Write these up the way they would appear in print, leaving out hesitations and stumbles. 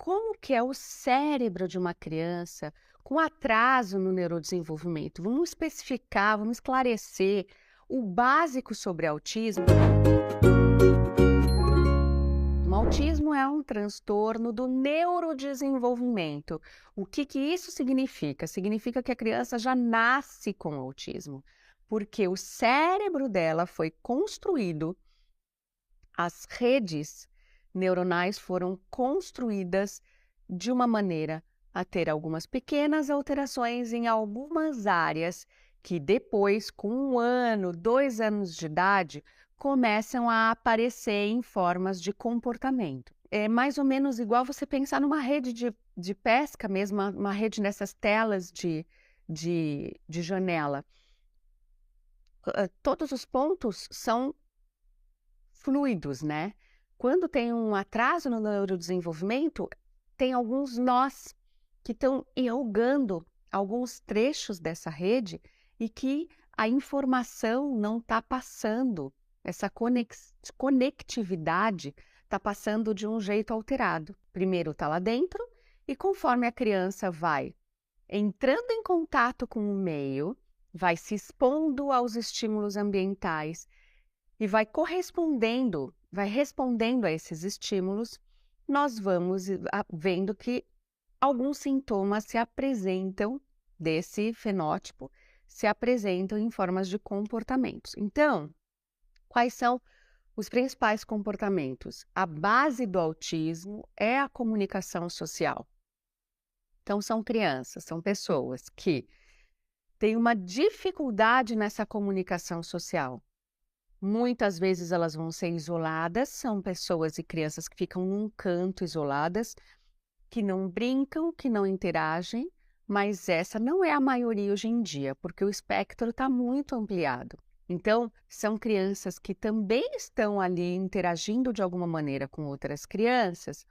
como que é o cérebro de uma criança com atraso no neurodesenvolvimento. Vamos especificar, vamos esclarecer o básico sobre autismo. O autismo é um transtorno do neurodesenvolvimento. O que isso significa? Significa que a criança já nasce com autismo, porque o cérebro dela foi construído, as redes neuronais foram construídas de uma maneira a ter algumas pequenas alterações em algumas áreas que depois, com 1 ano, 2 anos de idade, começam a aparecer em formas de comportamento. É mais ou menos igual você pensar numa rede de pesca mesmo, uma rede nessas telas de janela. Todos os pontos são fluidos, né? Quando tem um atraso no neurodesenvolvimento, tem alguns nós que estão enrugando alguns trechos dessa rede e que a informação não está passando, essa conectividade está passando de um jeito alterado. Primeiro está lá dentro e conforme a criança vai entrando em contato com o meio, vai se expondo aos estímulos ambientais e vai respondendo a esses estímulos, nós vamos vendo que alguns sintomas se apresentam desse fenótipo, se apresentam em formas de comportamentos. Então, quais são os principais comportamentos? A base do autismo é a comunicação social. Então, são crianças, são pessoas que têm uma dificuldade nessa comunicação social. Muitas vezes elas vão ser isoladas, são pessoas e crianças que ficam num canto isoladas, que não brincam, que não interagem, mas essa não é a maioria hoje em dia, porque o espectro está muito ampliado. Então, são crianças que também estão ali interagindo de alguma maneira com outras crianças,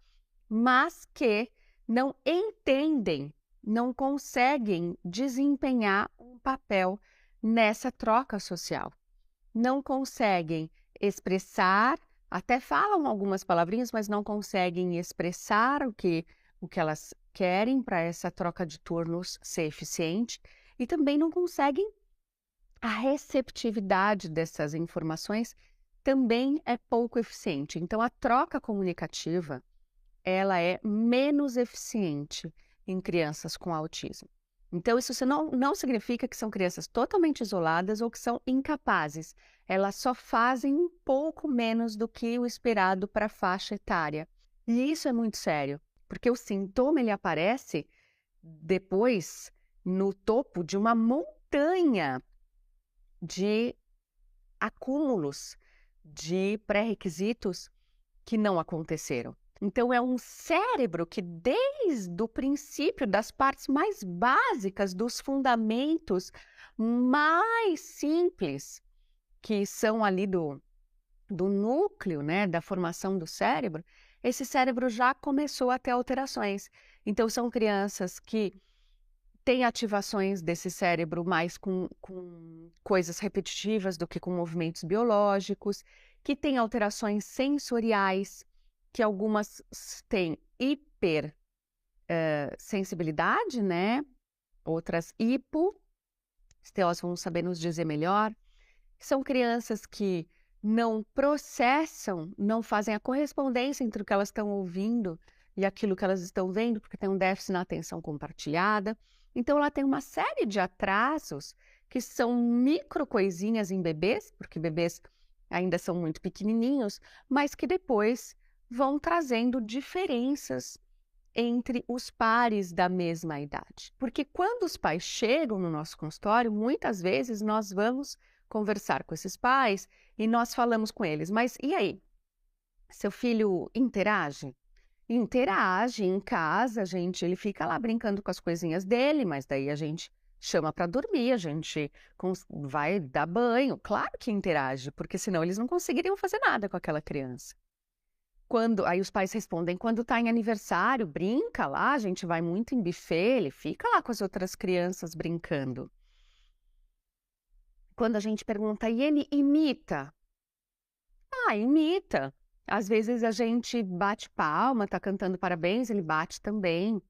mas que não entendem, não conseguem desempenhar um papel nessa troca social. Não conseguem expressar, até falam algumas palavrinhas, mas não conseguem expressar o que elas querem para essa troca de turnos ser eficiente e também não conseguem a receptividade dessas informações também é pouco eficiente. Então, a troca comunicativa, ela é menos eficiente em crianças com autismo. Então, isso não significa que são crianças totalmente isoladas ou que são incapazes. Elas só fazem um pouco menos do que o esperado para a faixa etária. E isso é muito sério, porque o sintoma ele aparece depois no topo de uma montanha de acúmulos de pré-requisitos que não aconteceram. Então, é um cérebro que, desde o princípio, das partes mais básicas, dos fundamentos mais simples, que são ali do núcleo, né, da formação do cérebro, esse cérebro já começou a ter alterações. Então, são crianças que têm ativações desse cérebro mais com coisas repetitivas do que com movimentos biológicos, que têm alterações sensoriais, que algumas têm hipersensibilidade, né? Outras hipo, os teóricos vão saber nos dizer melhor. São crianças que não processam, não fazem a correspondência entre o que elas estão ouvindo e aquilo que elas estão vendo, porque tem um déficit na atenção compartilhada. Então, ela tem uma série de atrasos que são micro coisinhas em bebês, porque bebês ainda são muito pequenininhos, mas que depois vão trazendo diferenças entre os pares da mesma idade. Porque quando os pais chegam no nosso consultório, muitas vezes nós vamos conversar com esses pais e nós falamos com eles, mas e aí? Seu filho interage? Interage em casa, ele fica lá brincando com as coisinhas dele, mas daí a gente chama para dormir, a gente vai dar banho. Claro que interage, porque senão eles não conseguiriam fazer nada com aquela criança. Aí os pais respondem, quando está em aniversário, brinca lá, a gente vai muito em buffet, ele fica lá com as outras crianças brincando. Quando a gente pergunta, e ele imita? Ah, imita. Às vezes a gente bate palma, tá cantando parabéns, ele bate também.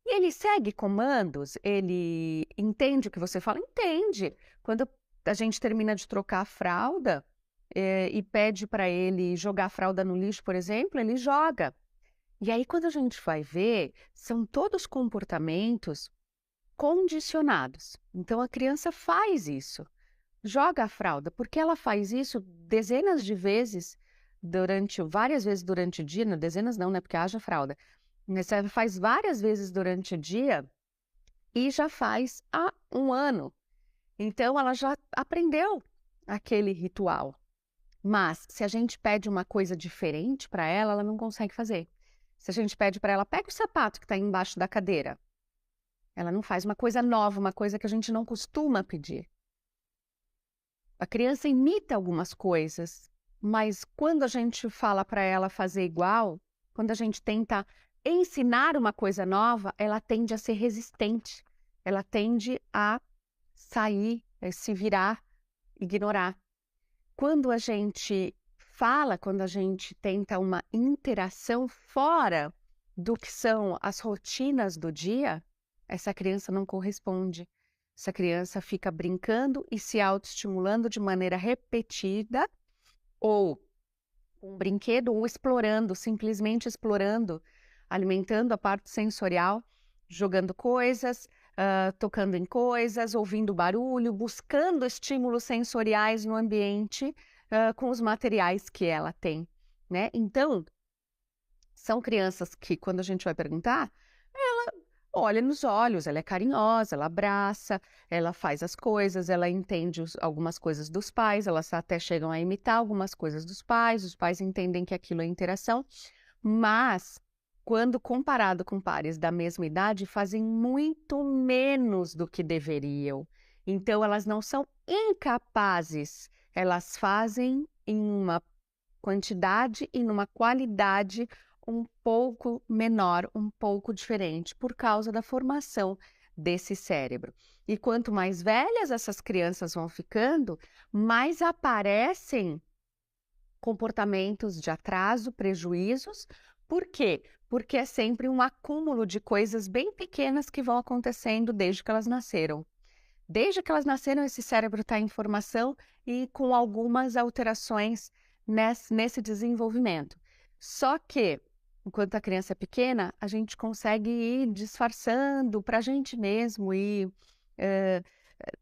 E ele segue comandos? Ele entende o que você fala? Entende. Quando a gente termina de trocar a fralda, e pede para ele jogar a fralda no lixo, por exemplo, ele joga. E aí, quando a gente vai ver, são todos comportamentos condicionados. Então, a criança faz isso, joga a fralda, porque ela faz isso dezenas de vezes várias vezes durante o dia, não, dezenas não, né? Porque haja fralda. Mas ela faz várias vezes durante o dia e já faz há um ano. Então, ela já aprendeu aquele ritual. Mas, se a gente pede uma coisa diferente para ela, ela não consegue fazer. Se a gente pede para ela, pega o sapato que está embaixo da cadeira. Ela não faz uma coisa nova, uma coisa que a gente não costuma pedir. A criança imita algumas coisas, mas quando a gente fala para ela fazer igual, quando a gente tenta ensinar uma coisa nova, ela tende a ser resistente. Ela tende a sair, se virar, ignorar. Quando a gente fala, quando a gente tenta uma interação fora do que são as rotinas do dia, essa criança não corresponde. Essa criança fica brincando e se autoestimulando de maneira repetida, ou um brinquedo, ou explorando, simplesmente explorando, alimentando a parte sensorial, jogando coisas, tocando em coisas, ouvindo barulho, buscando estímulos sensoriais no ambiente, com os materiais que ela tem, né? Então, são crianças que, quando a gente vai perguntar, ela olha nos olhos, ela é carinhosa, ela abraça, ela faz as coisas, ela entende algumas coisas dos pais, elas até chegam a imitar algumas coisas dos pais, os pais entendem que aquilo é interação, mas quando comparado com pares da mesma idade, fazem muito menos do que deveriam. Então, elas não são incapazes, elas fazem em uma quantidade e numa qualidade um pouco menor, um pouco diferente, por causa da formação desse cérebro. E quanto mais velhas essas crianças vão ficando, mais aparecem comportamentos de atraso, prejuízos. Por quê? Porque é sempre um acúmulo de coisas bem pequenas que vão acontecendo desde que elas nasceram. Desde que elas nasceram, esse cérebro está em formação e com algumas alterações nesse desenvolvimento. Só que, enquanto a criança é pequena, a gente consegue ir disfarçando para a gente mesmo, ir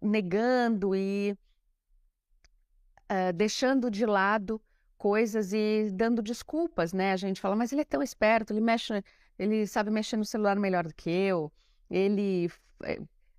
negando e deixando de lado coisas e dando desculpas, né? A gente fala, mas ele é tão esperto, ele sabe mexer no celular melhor do que eu, ele,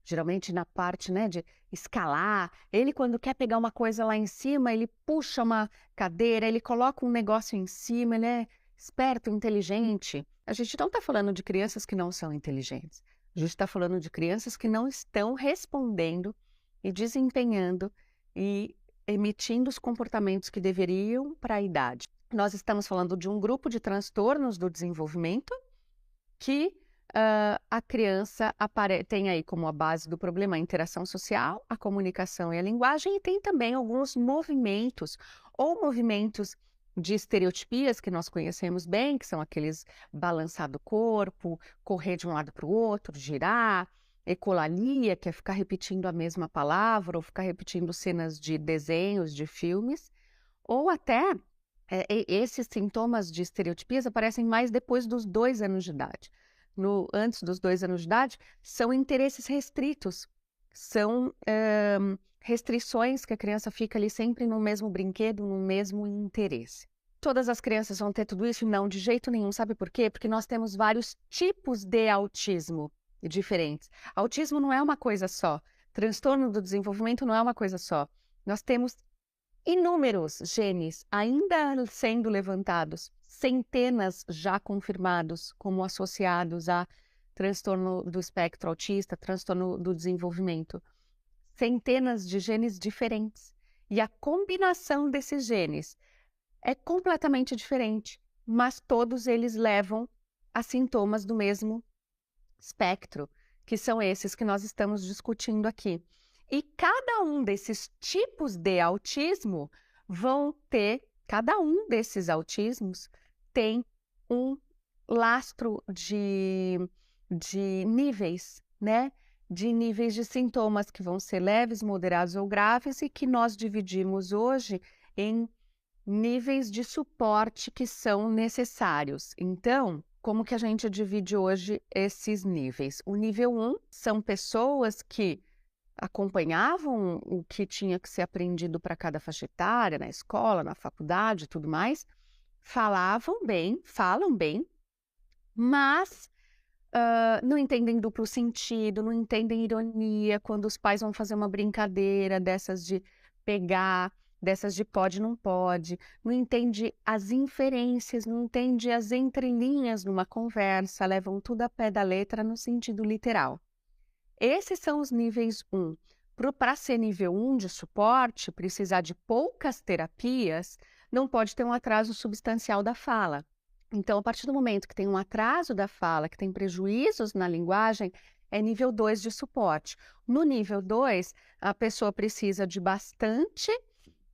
geralmente na parte, né, de escalar, ele quando quer pegar uma coisa lá em cima, ele puxa uma cadeira, ele coloca um negócio em cima, ele é esperto, inteligente. A gente não está falando de crianças que não são inteligentes, a gente está falando de crianças que não estão respondendo e desempenhando e emitindo os comportamentos que deveriam para a idade. Nós estamos falando de um grupo de transtornos do desenvolvimento que a criança tem aí como a base do problema a interação social, a comunicação e a linguagem, e tem também alguns movimentos ou movimentos de estereotipias que nós conhecemos bem, que são aqueles balançar do corpo, correr de um lado para o outro, girar, ecolalia, que é ficar repetindo a mesma palavra ou ficar repetindo cenas de desenhos, de filmes, ou até esses sintomas de estereotipias aparecem mais depois dos 2 anos de idade. Antes dos 2 anos de idade, são interesses restritos, são restrições que a criança fica ali sempre no mesmo brinquedo, no mesmo interesse. Todas as crianças vão ter tudo isso? Não, de jeito nenhum. Sabe por quê? Porque nós temos vários tipos de autismo diferentes. Autismo não é uma coisa só. Transtorno do desenvolvimento não é uma coisa só. Nós temos inúmeros genes ainda sendo levantados, centenas já confirmados como associados a transtorno do espectro autista, transtorno do desenvolvimento. Centenas de genes diferentes. E a combinação desses genes é completamente diferente, mas todos eles levam a sintomas do mesmo espectro, que são esses que nós estamos discutindo aqui. E cada um desses tipos de autismo vão ter Cada um desses autismos tem um lastro de níveis, né? De níveis de sintomas que vão ser leves, moderados ou graves e que nós dividimos hoje em níveis de suporte que são necessários. Então, como que a gente divide hoje esses níveis? O nível 1 são pessoas que acompanhavam o que tinha que ser aprendido para cada faixa etária, na escola, na faculdade e tudo mais, falam bem, mas não entendem duplo sentido, não entendem ironia, quando os pais vão fazer uma brincadeira dessas de pegar, dessas de pode, não pode, não entende as inferências, não entende as entrelinhas numa conversa, levam tudo a pé da letra no sentido literal. Esses são os níveis 1. Para ser nível 1 de suporte, precisar de poucas terapias, não pode ter um atraso substancial da fala. Então, a partir do momento que tem um atraso da fala, que tem prejuízos na linguagem, é nível 2 de suporte. No nível 2, a pessoa precisa de bastante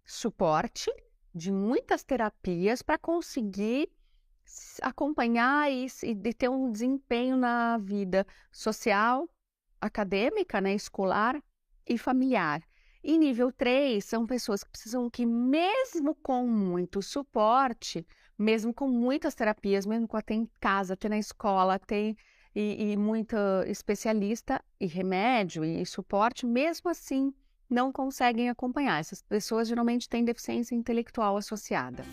suporte, de muitas terapias para conseguir acompanhar e ter um desempenho na vida social, acadêmica, né, escolar e familiar. E nível 3 são pessoas que precisam que, mesmo com muito suporte, mesmo com muitas terapias, mesmo com até em casa, até na escola, e muita especialista e remédio e suporte, mesmo assim não conseguem acompanhar. Essas pessoas geralmente têm deficiência intelectual associada.